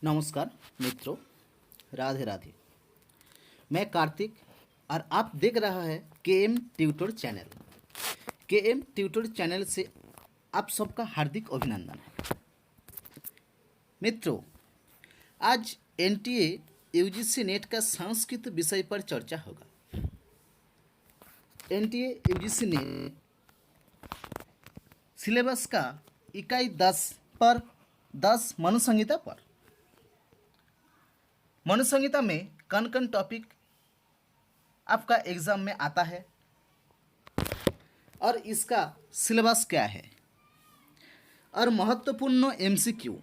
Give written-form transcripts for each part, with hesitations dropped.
नमस्कार मित्रों, राधे राधे। मैं कार्तिक और आप देख रहा है KM tutor channel. KM tutor channel से आप सबका हार्दिक अभिनंदन है। मित्रों, आज एनटीए यूजीसी नेट का संस्कृत विषय पर चर्चा होगा। एनटीए यूजीसी नेट सिलेबस का इकाई 10 पर 10 मनुसंहिता पर। मनुसंहिता में कौन कौन टॉपिक आपका एग्ज़ाम में आता है और इसका सिलेबस क्या है, और महत्वपूर्ण एमसीक्यू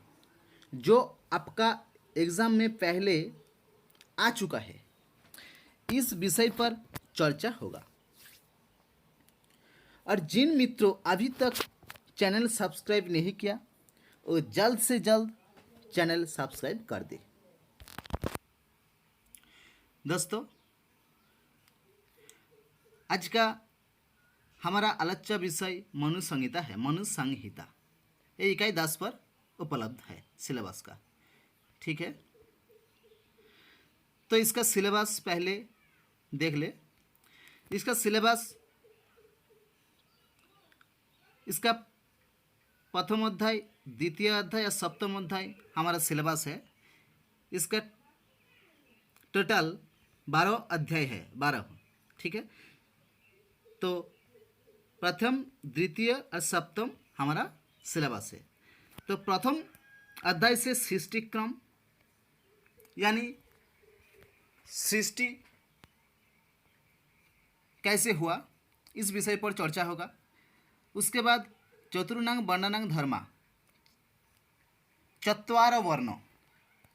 जो आपका एग्ज़ाम में पहले आ चुका है, इस विषय पर चर्चा होगा। और जिन मित्रों अभी तक चैनल सब्सक्राइब नहीं किया, वो जल्द से जल्द चैनल सब्सक्राइब कर दे। दोस्तों, आज का हमारा आलोच्य विषय मनुसंहिता है। मनुसंहिता ये इकाई 10 पर उपलब्ध है सिलेबस का, ठीक है। तो इसका सिलेबस पहले देख ले। इसका सिलेबस, इसका प्रथम अध्याय, द्वितीय अध्याय या सप्तम अध्याय हमारा सिलेबस है। इसका टोटल 12 अध्याय है, 12, ठीक है। तो प्रथम, द्वितीय और सप्तम हमारा सिलेबस है। तो प्रथम अध्याय से सृष्टि क्रम यानी सृष्टि कैसे हुआ, इस विषय पर चर्चा होगा। उसके बाद चतुर्णांग वर्णानांग धर्मा, चत्वार वर्ण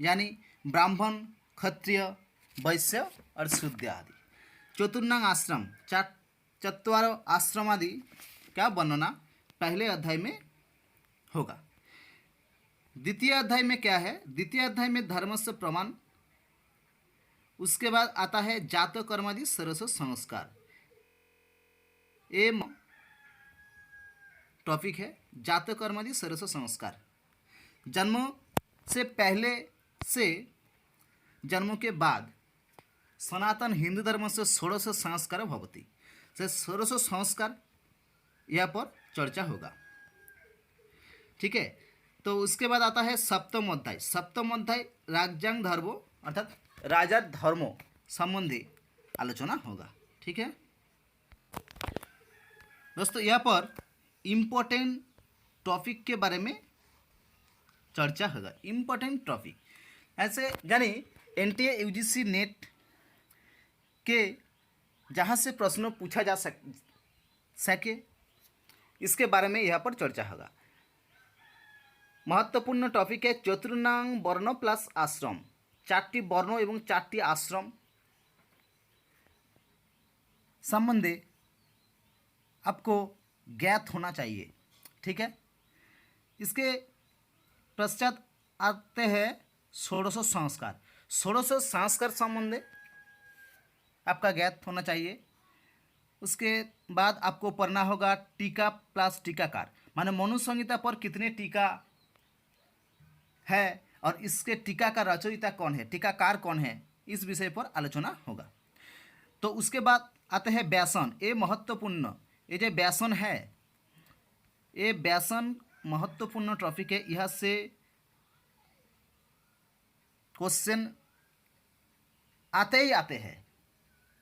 यानी ब्राह्मण, क्षत्रिय, वैश्य और शूद्र आदि। चतुर्णांग आश्रम, चत्वार आश्रम आदि का वर्णना पहले अध्याय में होगा। द्वितीय अध्याय में क्या है? द्वितीय अध्याय में धर्म से प्रमाण। उसके बाद आता है जात कर्मादि सरस संस्कार। ये टॉपिक है जात कर्मादि सरस संस्कार। जन्म से पहले से जन्म के बाद सनातन हिंदू धर्म से षोडश संस्कार भवति, से षोडश संस्कार यहाँ पर चर्चा होगा, ठीक है। तो उसके बाद आता है सप्तम अध्याय। सप्तम अध्याय राज्यांग धर्मो अर्थात राजा धर्मों संबंधी आलोचना होगा, ठीक है दोस्तों। यहाँ पर इम्पोर्टेंट टॉपिक के बारे में चर्चा होगा। इम्पोर्टेंट टॉपिक ऐसे यानी एनटीए यूजीसी नेट के जहाँ से प्रश्न पूछा जा सके, इसके बारे में यहाँ पर चर्चा होगा। महत्वपूर्ण टॉपिक है चतुर्णांग वर्ण प्लस आश्रम। 4टी वर्ण एवं 4टी आश्रम संबंधी आपको ज्ञात होना चाहिए, ठीक है। इसके पश्चात आते हैं षोडश संस्कार। षोडश संस्कार संबंधी आपका ज्ञात होना चाहिए। उसके बाद आपको पढ़ना होगा टीका प्लस टीकाकार, माने मनुसंहिता पर कितने टीका है और इसके टीका का रचयिता कौन है, टीकाकार कौन है, इस विषय पर आलोचना होगा। तो उसके बाद आते हैं व्यासन। ये महत्वपूर्ण, ये जो व्यासन है, ये व्यासन महत्वपूर्ण टॉपिक है। यहाँ से क्वेश्चन आते ही आते हैं,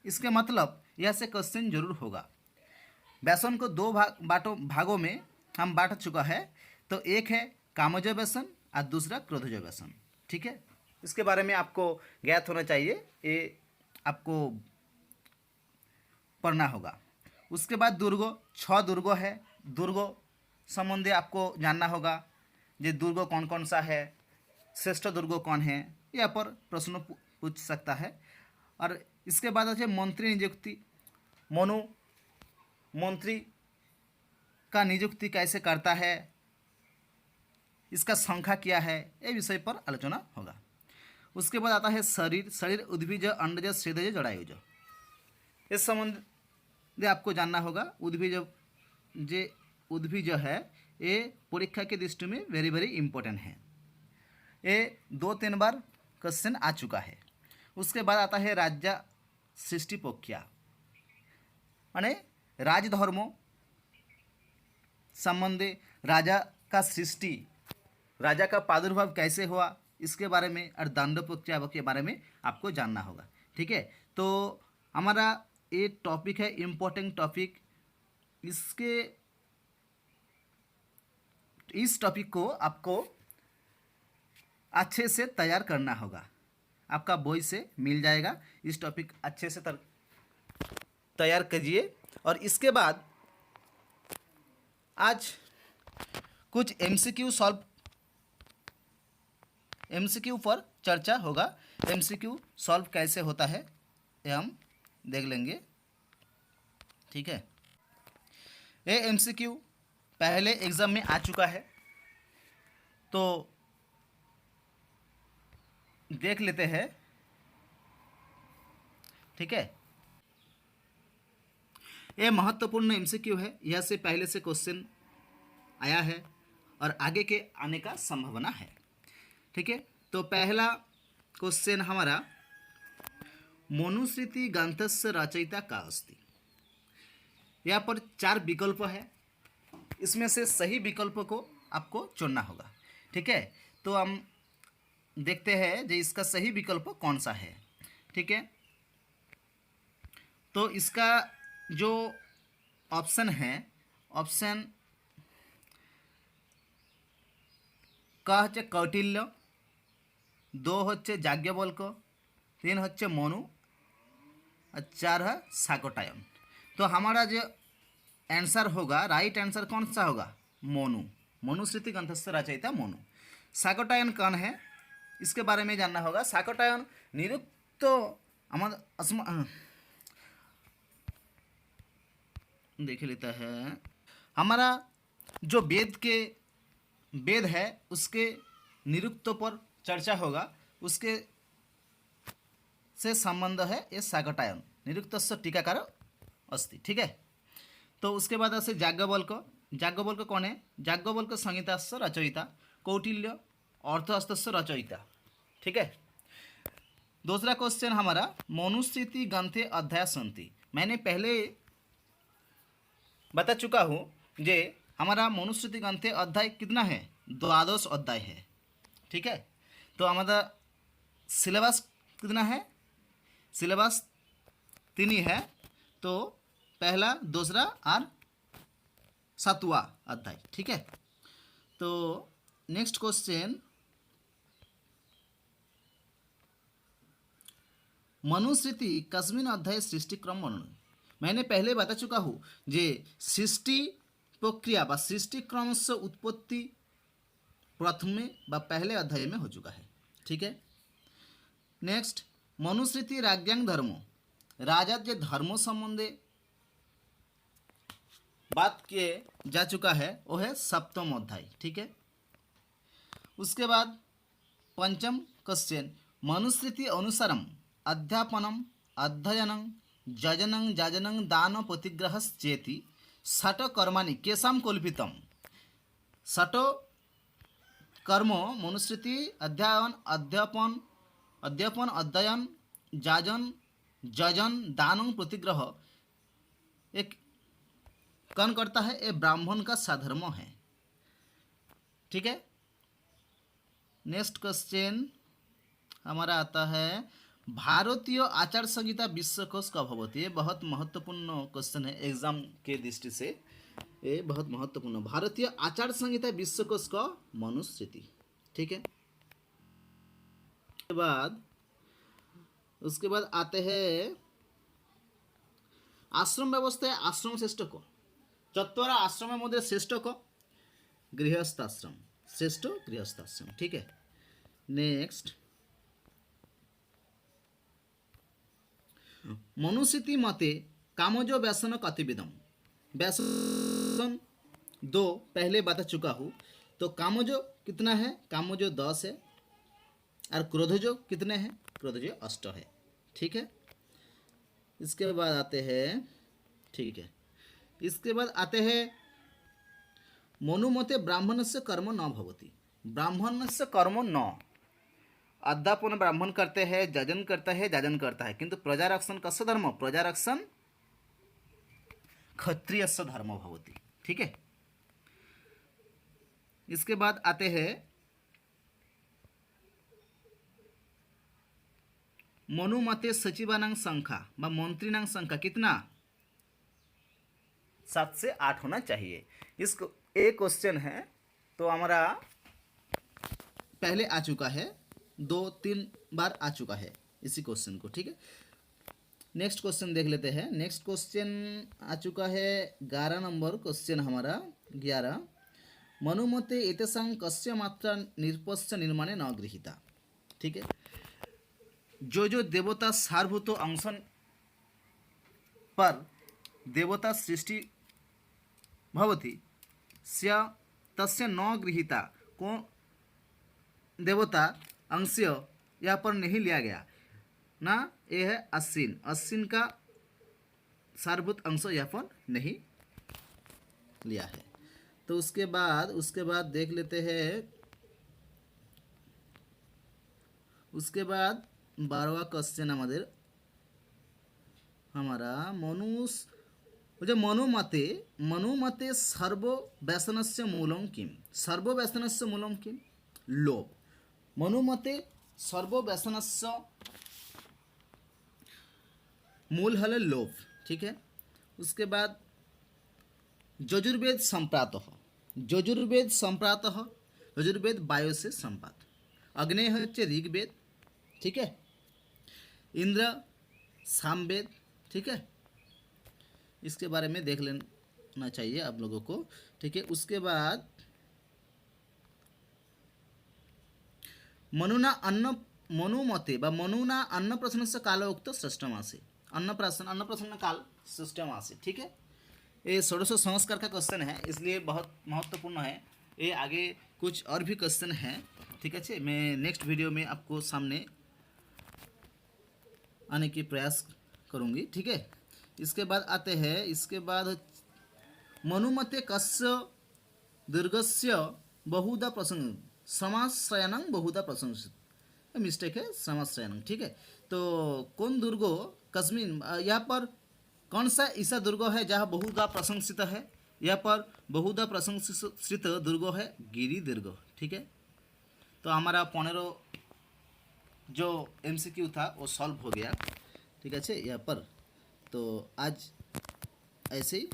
इसके मतलब यह से क्वेश्चन जरूर होगा। व्यासन को 2 भागों में हम बांट चुका है। तो एक है कामज व्यसन और दूसरा क्रोधज व्यसन, ठीक है। इसके बारे में आपको ज्ञात होना चाहिए, ये आपको पढ़ना होगा। उसके बाद दुर्गो, 6 दुर्गो है। दुर्गो संबंधी आपको जानना होगा, ये दुर्गो कौन कौन सा है, श्रेष्ठ दुर्गो कौन है, यहाँ पर प्रश्न पूछ सकता है। और इसके बाद है मंत्री नियुक्ति। मंत्री का नियुक्ति कैसे करता है, इसका संख्या क्या है, ये विषय पर आलोचना होगा। उसके बाद आता है शरीर उद्भिज, अंडज, स्त्रीज, जरायुज। इस संबंध आपको जानना होगा। उद्भिज है, ये परीक्षा के दृष्टि में वेरी वेरी इंपॉर्टेंट है। ये 2-3 बार क्वेश्चन आ चुका है। उसके बाद आता है राज्य सृष्टि प्रक्रिया, माने राजधर्म संबंधी राजा का सृष्टि, राजा का प्रादुर्भाव कैसे हुआ इसके बारे में और दंड प्रक्रिया के बारे में आपको जानना होगा। ठीक है, तो हमारा ये टॉपिक है इम्पोर्टेंट टॉपिक। इस टॉपिक को आपको अच्छे से तैयार करना होगा, आपका बोई से मिल जाएगा। इस टॉपिक अच्छे से तैयार कीजिए। और इसके बाद आज कुछ एमसीक्यू पर चर्चा होगा। एमसीक्यू सॉल्व कैसे होता है ये हम देख लेंगे। ठीक है, ये एमसीक्यू पहले एग्ज़ाम में आ चुका है, तो देख लेते हैं। ठीक है, ये महत्वपूर्ण एमसीक्यू है, यह से पहले से क्वेश्चन आया है और आगे के आने का संभावना है। ठीक है, तो पहला क्वेश्चन हमारा मनुस्मृति ग्रंथस्य रचयिता का अस्ति। यहाँ पर 4 विकल्प है, इसमें से सही विकल्प को आपको चुनना होगा। ठीक है, तो हम देखते हैं जो इसका सही विकल्प कौन सा है। ठीक है, तो इसका जो ऑप्शन है, ऑप्शन क হচ্ছে কৌটিল্য, 2 হচ্ছে যাজ্ঞবল্ক্য, 3 হচ্ছে মनु और 4 है शाकटायन। तो हमारा जो आंसर होगा, राइट आंसर कौन सा होगा? मोनू। मनुस्मृति ग्रंथस्य रचयिता मोनू। शाकटायन कौन है इसके बारे में जानना होगा। शाकटायन निरुक्त देख लेता है। हमारा जो वेद है उसके निरुक्तों पर चर्चा होगा, उसके से संबंध है ये शाकटायन। निरुक्तस्य टीकाकार अस्ति। ठीक है, तो उसके बाद आसे याज्ञवल्क्य। याज्ञवल्क्य कौन है? याज्ञवल्क्य संहितास्य रचयिता, कौटिल्य अर्थशास्त्रस्य रचयिता। ठीक है, दूसरा क्वेश्चन हमारा मनुस्मृति ग्रंथे अध्याय सन्ति। मैंने पहले बता चुका हूँ जे हमारा मनुस्मृति ग्रंथे अध्याय कितना है? 12 अध्याय है। ठीक है, तो हमारा सिलेबस कितना है? सिलेबस 3 ही है, तो पहला, दूसरा और 7वां अध्याय। ठीक है, तो नेक्स्ट क्वेश्चन, मनुस्मृति कस्मिन् अध्याय सृष्टि क्रम वर्णन। मैंने पहले बता चुका हूँ जे सृष्टि प्रक्रिया व सृष्टि क्रम से उत्पत्ति प्रथमे व पहले अध्याय में हो चुका है। ठीक है, नेक्स्ट, मनुस्मृति राज्ञांग धर्म, राजा के धर्म संबंधे बात किए जा चुका है, वो है 7वां अध्याय। ठीक है, उसके बाद पंचम क्वेश्चन, मनुस्मृति अनुसारम अध्यापनम अध्ययनं जजनं जाजनं दान प्रतिग्रहश्चेति षट् कर्माणि केषां कल्पितम्। षट् कर्म मनुस्मृति अध्ययन जाजन जजन दान प्रतिग्रह एक कौन करता है? ये ब्राह्मण का साधर्म है। ठीक है, नेक्स्ट क्वेश्चन हमारा आता है भारतीय आचार संहिता विश्वकोश कब होती है? ये बहुत महत्वपूर्ण क्वेश्चन है एग्जाम के दृष्टि से, ये बहुत महत्वपूर्ण। भारतीय आचार संहिता विश्वकोश का मनुस्मृति। ठीक है, उसके बाद आते हैं आश्रम व्यवस्था। आश्रम श्रेष्ठ को, 4 आश्रम मध्य श्रेष्ठ को गृहस्थाश्रम, श्रेष्ठ गृहस्थाश्रम। ठीक है, नेक्स्ट, मनुस्मृति मते कामज व्यासन कतिविधम। व्यासन 2 पहले बता चुका हूँ, तो कामज कितना है? कामज 10 है, और क्रोधज कितने हैं? क्रोधज 8 है। ठीक है, इसके बाद आते हैं, ठीक है, इसके बाद आते हैं मनुमते ब्राह्मण से कर्म न भवति। ब्राह्मण से कर्म न, अद्यापन ब्राह्मण करते हैं, जजन करता है, जाजन करता है, किंतु प्रजारक्षण कस्य धर्म, प्रजारक्षण क्षत्रियस्य धर्म भवति। ठीक है। इसके बाद आते हैं मनुमते सचिवानां संख्या व मंत्रीनां संख्या कितना, 7 से 8 होना चाहिए। इसको एक क्वेश्चन है तो हमारा पहले आ चुका है, 2-3 बार आ चुका है इसी क्वेश्चन को। ठीक है, नेक्स्ट क्वेश्चन देख लेते हैं। नेक्स्ट क्वेश्चन आ चुका है 11 नंबर क्वेश्चन हमारा 11। मनुमते एतेषां कस्य मात्रा निरपस्य निर्माणे न गृहीता। ठीक है, जो देवता सारभूत अंश पर देवता सृष्टि भवति स्य तस्य न गृहीता, कौन देवता अंश यहाँ पर नहीं लिया गया ना, ये है अश्विन। अश्विन का सारभूत अंश यहाँ पर नहीं लिया है। तो उसके बाद देख लेते हैं, उसके बाद 12वां क्वेश्चन हमारा मनुमते सर्वव्यसनस्य मूलं किम, सर्वव्यसनस्य मूलं किम, लोभ। मनुमते सर्वव्यसनस्य मूल हल लोभ। ठीक है, उसके बाद यजुर्वेद संप्रात, यजुर्वेद वायु से संपात, अग्नेय हচ্ছে ऋग्वेद। ठीक है, इंद्र सामवेद। ठीक है, इसके बारे में देख लेना चाहिए आप लोगों को। ठीक है, उसके बाद मनुमते व मनुना अन्नप्राशनस्य काल उक्त षष्ठमासे, अन्नप्राशन काल षष्ठमासे। ठीक है, ये षोडश संस्कार का क्वेश्चन है, इसलिए बहुत महत्वपूर्ण है। ये आगे कुछ और भी क्वेश्चन हैं। ठीक है, मैं नेक्स्ट वीडियो में आपको सामने आने की प्रयास करूँगी। ठीक है, इसके बाद आते हैं, इसके बाद मनुमते कस्य दुर्गस्य बहुधा प्रसंग, समाश्रयणं बहुधा प्रशंसित, मिस्टेक है, समाश्रयणं। ठीक है, तो कौन दुर्गो कस्मिन, यहाँ पर कौन सा ऐसा दुर्ग है जहाँ बहुधा प्रशंसित है, यहाँ पर बहुधा प्रशंसित दुर्ग है गिरि दुर्ग। ठीक है, तो हमारा 15 जो MCQ था वो सॉल्व हो गया। ठीक है, यहाँ पर तो आज ऐसे ही